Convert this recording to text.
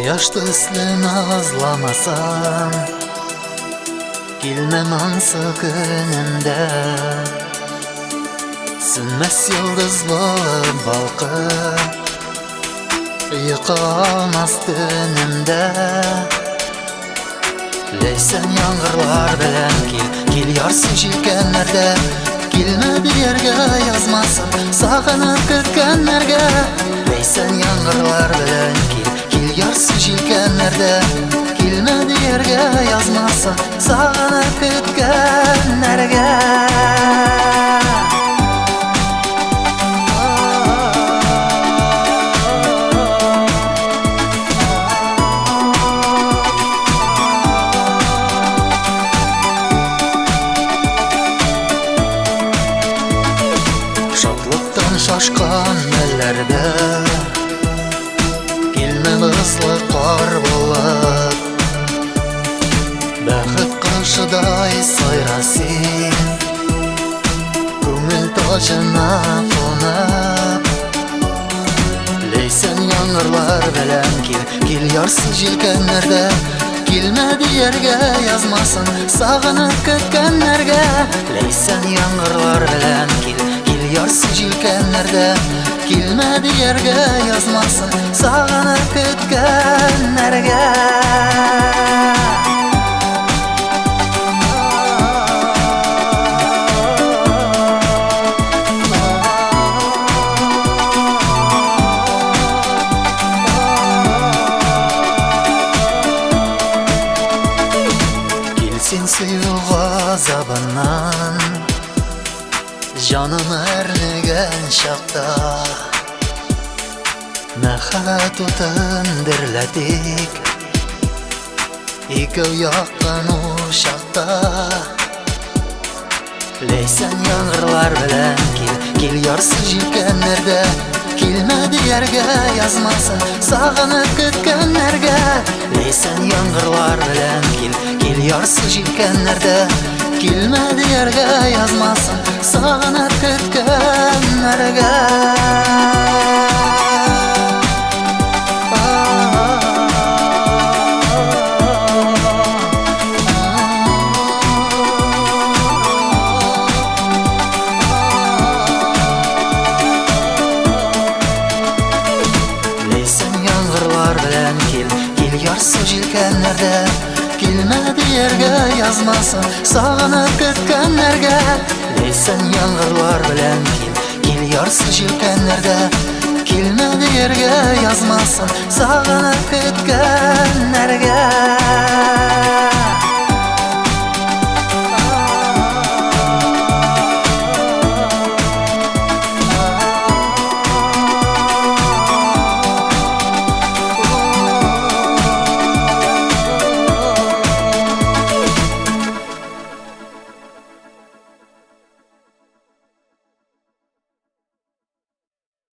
Quyoshda uslini azlamasam, kelmem ansı günümde. Sünmez yıldız bulup balqib, yıqamaz tünümde. Leysen yağmurlar bilen kil yarsın jilkenlerde. Kelmedi yerge yazmasın sağınıp kütkenlerge. Leysen yağmurlar bilen kil yarsın jilkenlerde. Kelmedi yerge yazmasın sağınıp kütkenlerge. Şaşkan ellerde kelme hızlı kar bulup, Bäxit qarşıday sayrasın Köngül tacına konup. Leysen yağmurlar bilen kil yarsın jilkenlerde. Kelmedi yerge yazmasın sağınıp kütkenlerge. Leysen yağmurlar bilen kil yarsın jilkenlerde. Kelmedi yerge yazmasın sağınıp kütkenlerge. Kilsin suyu gazabından, canım erligen şakta. Mehat otun dirledik, İkov yakın uşakta. Leysen yağmurlar bilen kil yarsın jilkenlerde. Kelmedi yerge yazmasın sağınıp kütkenlerge. Leysen yağmurlar bilen kil yarsın jilkenlerde. Kelmedi yerge yazmasın sağınıp kütkenlerge. Kil yarsın jilkenlerde. Kelmedi yerge yazmasın sağınıp kütkenlerge. Leysen yağmurlar bilen kil yarsın jilkenlerde. Kelmedi yerge yazmasın sağınıp kütkenlerge.